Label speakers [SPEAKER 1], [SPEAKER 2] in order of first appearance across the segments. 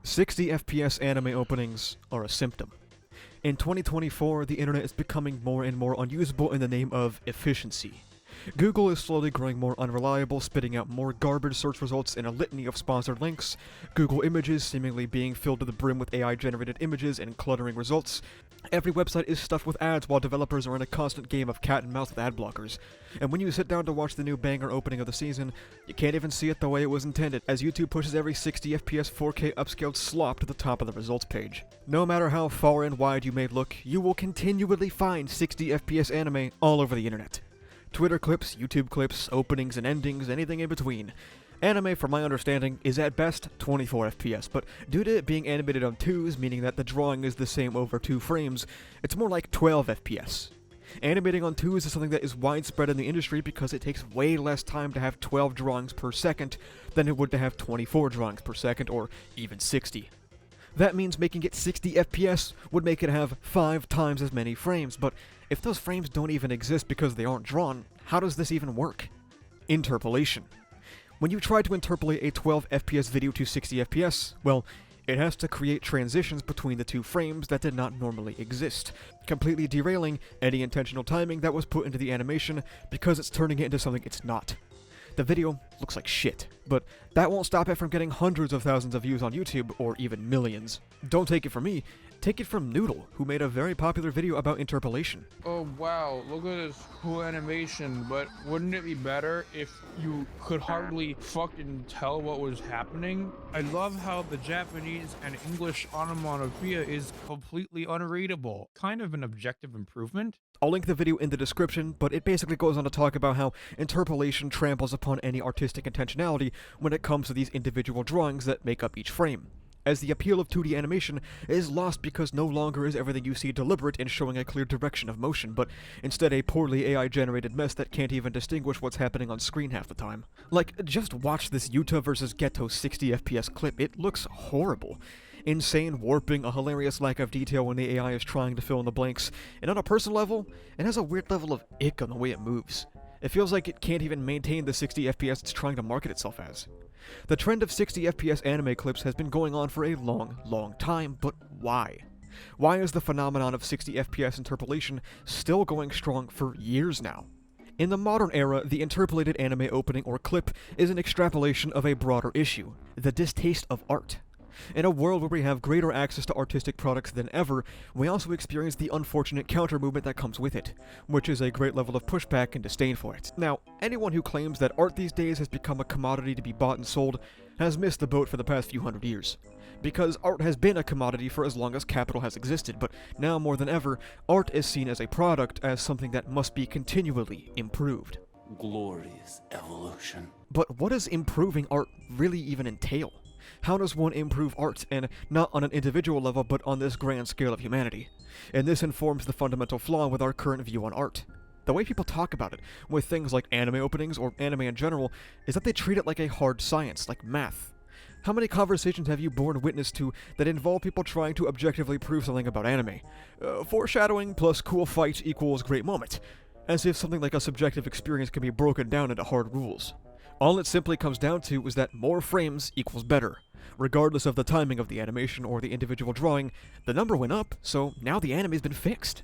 [SPEAKER 1] 60 FPS anime openings are a symptom. In 2024, the internet is becoming more and more unusable in the name of efficiency. Google is slowly growing more unreliable, spitting out more garbage search results in a litany of sponsored links, Google Images seemingly being filled to the brim with AI-generated images and cluttering results. Every website is stuffed with ads while developers are in a constant game of cat and mouse with ad blockers. And when you sit down to watch the new banger opening of the season, you can't even see it the way it was intended, as YouTube pushes every 60 FPS 4K upscaled slop to the top of the results page. No matter how far and wide you may look, you will continually find 60 FPS anime all over the internet. Twitter clips, YouTube clips, openings and endings, anything in between. Anime, from my understanding, is at best 24 FPS, but due to it being animated on 2s, meaning that the drawing is the same over 2 frames, it's more like 12 FPS. Animating on 2s is something that is widespread in the industry because it takes way less time to have 12 drawings per second than it would to have 24 drawings per second, or even 60. That means making it 60 FPS would make it have 5 times as many frames, but if those frames don't even exist because they aren't drawn, how does this even work? Interpolation. When you try to interpolate a 12 FPS video to 60 FPS, well, it has to create transitions between the 2 frames that did not normally exist, completely derailing any intentional timing that was put into the animation because it's turning it into something it's not. The video looks like shit, but that won't stop it from getting hundreds of thousands of views on YouTube, or even millions. Don't take it from me, take it from Noodle, who made a very popular video about interpolation.
[SPEAKER 2] Oh wow, look at this cool animation, but wouldn't it be better if you could hardly fucking tell what was happening? I love how the Japanese and English onomatopoeia is completely unreadable. Kind of an objective improvement.
[SPEAKER 1] I'll link the video in the description, but it basically goes on to talk about how interpolation tramples upon any artistic intentionality when it comes to these individual drawings that make up each frame, as the appeal of 2D animation is lost because no longer is everything you see deliberate in showing a clear direction of motion, but instead a poorly AI-generated mess that can't even distinguish what's happening on screen half the time. Like, just watch this Yuta vs. Geto 60 FPS clip, it looks horrible. Insane warping, a hilarious lack of detail when the AI is trying to fill in the blanks, and on a personal level, it has a weird level of ick on the way it moves. It feels like it can't even maintain the 60 FPS it's trying to market itself as. The trend of 60 FPS anime clips has been going on for a long time, but why? Why is the phenomenon of 60 FPS interpolation still going strong for years now? In the modern era, the interpolated anime opening or clip is an extrapolation of a broader issue, the distaste of art. In a world where we have greater access to artistic products than ever, we also experience the unfortunate counter-movement that comes with it, which is a great level of pushback and disdain for it. Now, anyone who claims that art these days has become a commodity to be bought and sold has missed the boat for the past few hundred years. Because art has been a commodity for as long as capital has existed, but now more than ever, art is seen as a product, as something that must be continually improved.
[SPEAKER 3] Glorious evolution.
[SPEAKER 1] But what does improving art really even entail? How does one improve art, and not on an individual level, but on this grand scale of humanity? And this informs the fundamental flaw with our current view on art. The way people talk about it, with things like anime openings or anime in general, is that they treat it like a hard science, like math. How many conversations have you borne witness to that involve people trying to objectively prove something about anime? Foreshadowing plus cool fight equals great moment. As if something like a subjective experience can be broken down into hard rules. All it simply comes down to is that more frames equals better. Regardless of the timing of the animation or the individual drawing, the number went up, so now the anime's been fixed.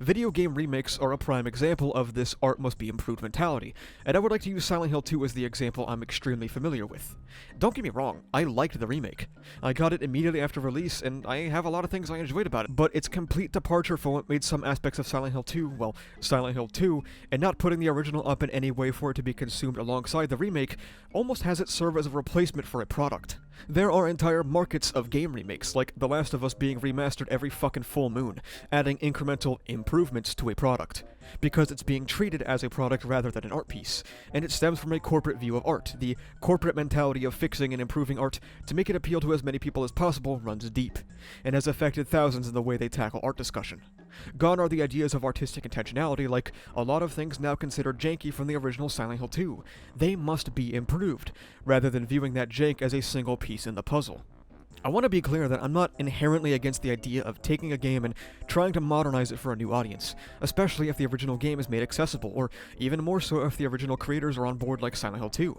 [SPEAKER 1] Video game remakes are a prime example of this art must be improved mentality, and I would like to use Silent Hill 2 as the example I'm extremely familiar with. Don't get me wrong, I liked the remake. I got it immediately after release, and I have a lot of things I enjoyed about it, but its complete departure from what made some aspects of Silent Hill 2, well, Silent Hill 2, and not putting the original up in any way for it to be consumed alongside the remake, almost has it serve as a replacement for a product. There are entire markets of game remakes, like The Last of Us being remastered every fucking full moon, adding incremental improvements to a product, because it's being treated as a product rather than an art piece, and it stems from a corporate view of art. The corporate mentality of fixing and improving art to make it appeal to as many people as possible runs deep, and has affected thousands in the way they tackle art discussion. Gone are the ideas of artistic intentionality, like a lot of things now considered janky from the original Silent Hill 2. They must be improved, rather than viewing that jank as a single piece in the puzzle. I want to be clear that I'm not inherently against the idea of taking a game and trying to modernize it for a new audience, especially if the original game is made accessible, or even more so if the original creators are on board like Silent Hill 2.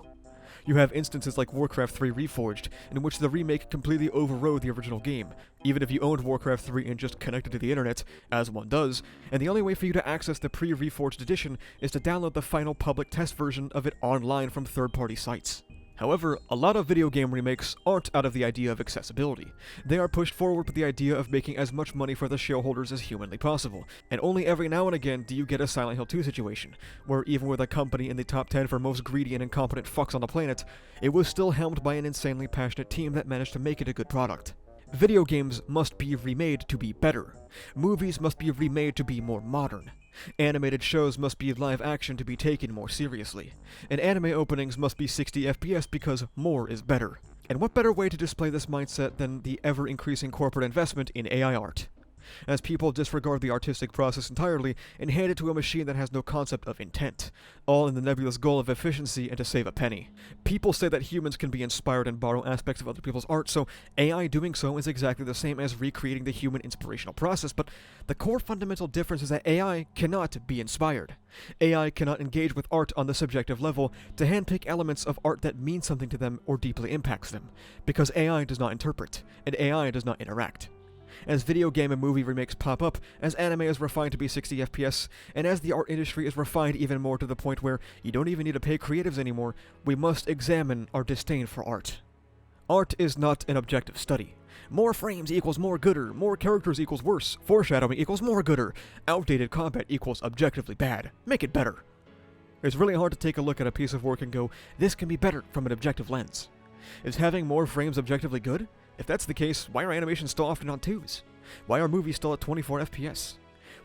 [SPEAKER 1] You have instances like Warcraft 3 Reforged, in which the remake completely overrode the original game, even if you owned Warcraft 3 and just connected to the internet, as one does, and the only way for you to access the pre-reforged edition is to download the final public test version of it online from third-party sites. However, a lot of video game remakes aren't out of the idea of accessibility. They are pushed forward with the idea of making as much money for the shareholders as humanly possible, and only every now and again do you get a Silent Hill 2 situation, where even with a company in the top 10 for most greedy and incompetent fucks on the planet, it was still helmed by an insanely passionate team that managed to make it a good product. Video games must be remade to be better. Movies must be remade to be more modern. Animated shows must be live action to be taken more seriously. And anime openings must be 60 FPS because more is better. And what better way to display this mindset than the ever-increasing corporate investment in AI art? As people disregard the artistic process entirely and hand it to a machine that has no concept of intent, all in the nebulous goal of efficiency and to save a penny. People say that humans can be inspired and borrow aspects of other people's art, so AI doing so is exactly the same as recreating the human inspirational process, but the core fundamental difference is that AI cannot be inspired. AI cannot engage with art on the subjective level to handpick elements of art that mean something to them or deeply impacts them, because AI does not interpret, and AI does not interact. As video game and movie remakes pop up, as anime is refined to be 60 FPS, and as the art industry is refined even more to the point where you don't even need to pay creatives anymore, we must examine our disdain for art. Art is not an objective study. More frames equals more gooder, more characters equals worse, foreshadowing equals more gooder, outdated combat equals objectively bad. Make it better. It's really hard to take a look at a piece of work and go, this can be better from an objective lens. Is having more frames objectively good? If that's the case, why are animations still often on 2s? Why are movies still at 24 FPS?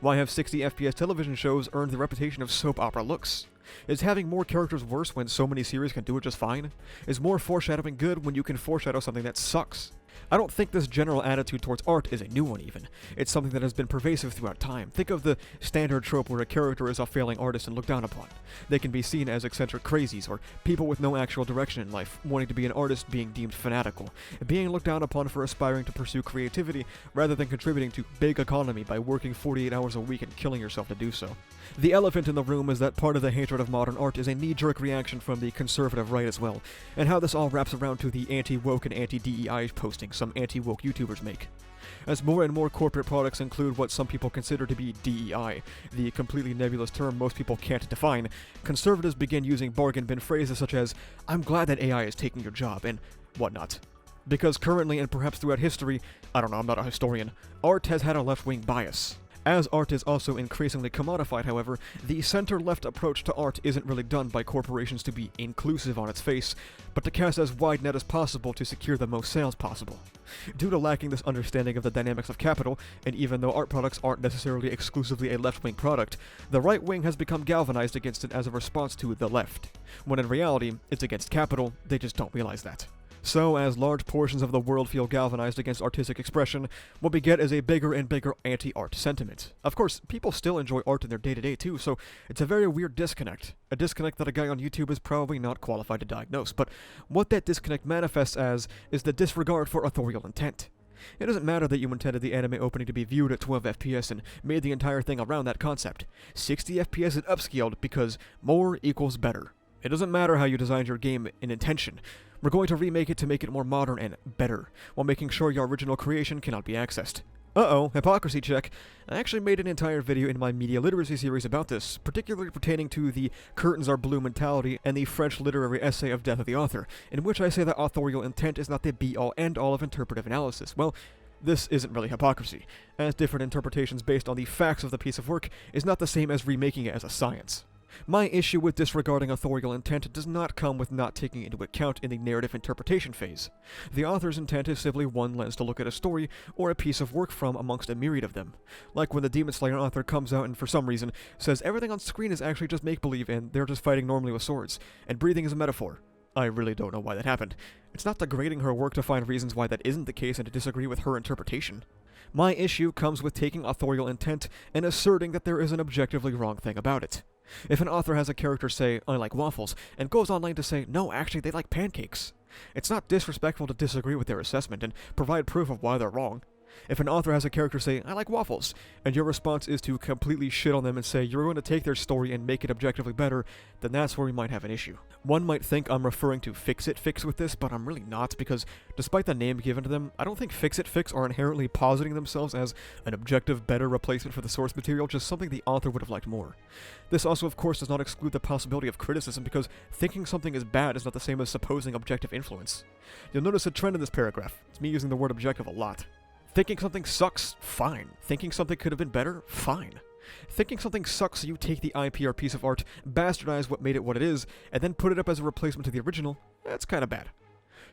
[SPEAKER 1] Why have 60 FPS television shows earned the reputation of soap opera looks? Is having more characters worse when so many series can do it just fine? Is more foreshadowing good when you can foreshadow something that sucks? I don't think this general attitude towards art is a new one even. It's something that has been pervasive throughout time. Think of the standard trope where a character is a failing artist and looked down upon. They can be seen as eccentric crazies, or people with no actual direction in life, wanting to be an artist being deemed fanatical, and being looked down upon for aspiring to pursue creativity rather than contributing to big economy by working 48 hours a week and killing yourself to do so. The elephant in the room is that part of the hatred of modern art is a knee-jerk reaction from the conservative right as well, and how this all wraps around to the anti-woke and anti-DEI postings some anti-woke YouTubers make. As more and more corporate products include what some people consider to be DEI, the completely nebulous term most people can't define, conservatives begin using bargain bin phrases such as, "I'm glad that AI is taking your job," and whatnot. Because currently, and perhaps throughout history, I don't know, I'm not a historian, art has had a left-wing bias. As art is also increasingly commodified, however, the center-left approach to art isn't really done by corporations to be inclusive on its face, but to cast as wide net as possible to secure the most sales possible. Due to lacking this understanding of the dynamics of capital, and even though art products aren't necessarily exclusively a left-wing product, the right wing has become galvanized against it as a response to the left, when in reality, it's against capital, they just don't realize that. So, as large portions of the world feel galvanized against artistic expression, what we get is a bigger and bigger anti-art sentiment. Of course, people still enjoy art in their day-to-day too, so it's a very weird disconnect. A disconnect that a guy on YouTube is probably not qualified to diagnose, but what that disconnect manifests as is the disregard for authorial intent. It doesn't matter that you intended the anime opening to be viewed at 12 FPS and made the entire thing around that concept. 60 FPS is upscaled because more equals better. It doesn't matter how you designed your game in intention. We're going to remake it to make it more modern and better, while making sure your original creation cannot be accessed. Uh-oh, hypocrisy check. I actually made an entire video in my media literacy series about this, particularly pertaining to the curtains are blue mentality and the French literary essay of Death of the Author, in which I say that authorial intent is not the be-all end-all of interpretive analysis. Well, this isn't really hypocrisy, as different interpretations based on the facts of the piece of work is not the same as remaking it as a science. My issue with disregarding authorial intent does not come with not taking into account in the narrative interpretation phase. The author's intent is simply one lens to look at a story or a piece of work from amongst a myriad of them. Like when the Demon Slayer author comes out and for some reason says everything on screen is actually just make-believe and they're just fighting normally with swords, and breathing is a metaphor. I really don't know why that happened. It's not degrading her work to find reasons why that isn't the case and to disagree with her interpretation. My issue comes with taking authorial intent and asserting that there is an objectively wrong thing about it. If an author has a character say, "I like waffles," and goes online to say, "No, actually they like pancakes," it's not disrespectful to disagree with their assessment and provide proof of why they're wrong. If an author has a character say, "I like waffles," and your response is to completely shit on them and say you're going to take their story and make it objectively better, then that's where we might have an issue. One might think I'm referring to Fix-It Fix with this, but I'm really not, because despite the name given to them, I don't think Fix-It Fix are inherently positing themselves as an objective, better replacement for the source material, just something the author would have liked more. This also, of course, does not exclude the possibility of criticism, because thinking something is bad is not the same as supposing objective influence. You'll notice a trend in this paragraph. It's me using the word objective a lot. Thinking something sucks? Fine. Thinking something could have been better? Fine. Thinking something sucks so you take the IP or piece of art, bastardize what made it what it is, and then put it up as a replacement to the original? That's kinda bad.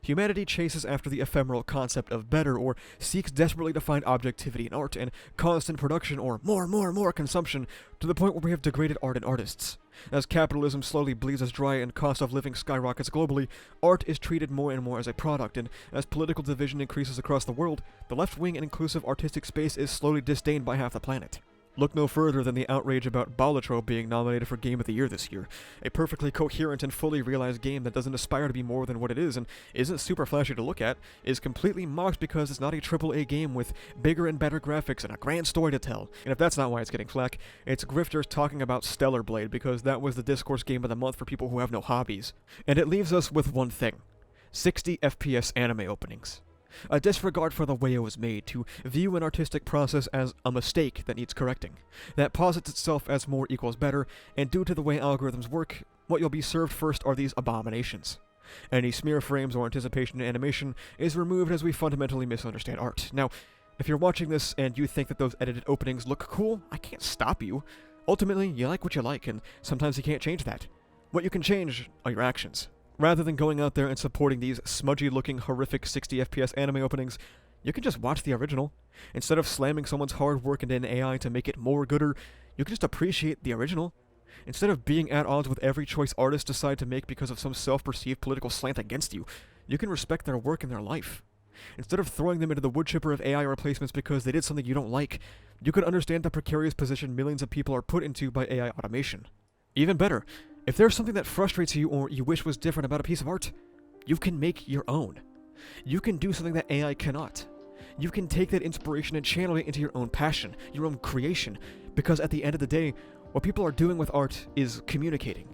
[SPEAKER 1] Humanity chases after the ephemeral concept of better, or seeks desperately to find objectivity in art and constant production or more consumption, to the point where we have degraded art and artists. As capitalism slowly bleeds us dry and cost of living skyrockets globally, art is treated more and more as a product, and as political division increases across the world, the left-wing and inclusive artistic space is slowly disdained by half the planet. Look no further than the outrage about Balatro being nominated for Game of the Year this year. A perfectly coherent and fully realized game that doesn't aspire to be more than what it is and isn't super flashy to look at, is completely mocked because it's not a AAA game with bigger and better graphics and a grand story to tell. And if that's not why it's getting flack, it's grifters talking about Stellar Blade because that was the discourse game of the month for people who have no hobbies. And it leaves us with one thing: 60 FPS anime openings. A disregard for the way it was made, to view an artistic process as a mistake that needs correcting, that posits itself as more equals better, and due to the way algorithms work, what you'll be served first are these abominations. Any smear frames or anticipation in animation is removed as we fundamentally misunderstand art. Now, if you're watching this and you think that those edited openings look cool, I can't stop you. Ultimately, you like what you like, and sometimes you can't change that. What you can change are your actions. Rather than going out there and supporting these smudgy-looking, horrific 60 FPS anime openings, you can just watch the original. Instead of slamming someone's hard work into an AI to make it more gooder, you can just appreciate the original. Instead of being at odds with every choice artists decide to make because of some self-perceived political slant against you, you can respect their work and their life. Instead of throwing them into the wood chipper of AI replacements because they did something you don't like, you can understand the precarious position millions of people are put into by AI automation. Even better, if there's something that frustrates you or you wish was different about a piece of art, you can make your own. You can do something that AI cannot. You can take that inspiration and channel it into your own passion, your own creation, because at the end of the day, what people are doing with art is communicating.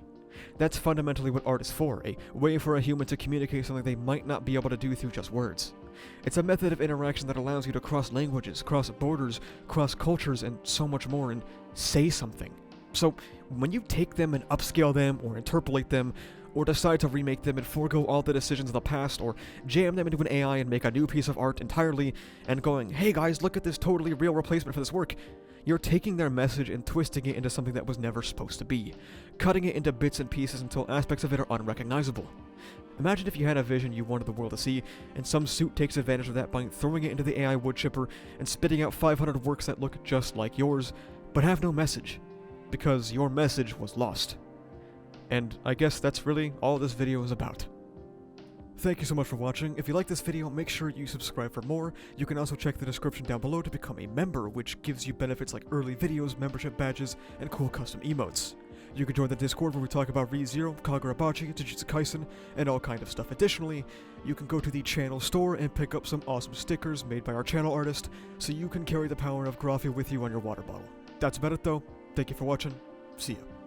[SPEAKER 1] That's fundamentally what art is for, a way for a human to communicate something they might not be able to do through just words. It's a method of interaction that allows you to cross languages, cross borders, cross cultures, and so much more, and say something. So, when you take them and upscale them, or interpolate them, or decide to remake them and forego all the decisions of the past, or jam them into an AI and make a new piece of art entirely, and going, "Hey guys, look at this totally real replacement for this work," you're taking their message and twisting it into something that was never supposed to be, cutting it into bits and pieces until aspects of it are unrecognizable. Imagine if you had a vision you wanted the world to see, and some suit takes advantage of that by throwing it into the AI wood chipper and spitting out 500 works that look just like yours, but have no message. Because your message was lost. And I guess that's really all this video is about. Thank you so much for watching. If you like this video, make sure you subscribe for more. You can also check the description down below to become a member, which gives you benefits like early videos, membership badges, and cool custom emotes. You can join the Discord where we talk about ReZero, Kagurabachi, Jujutsu Kaisen, and all kind of stuff. Additionally, you can go to the channel store and pick up some awesome stickers made by our channel artist, so you can carry the power of Graphia with you on your water bottle. That's about it though. Thank you for watching. See ya.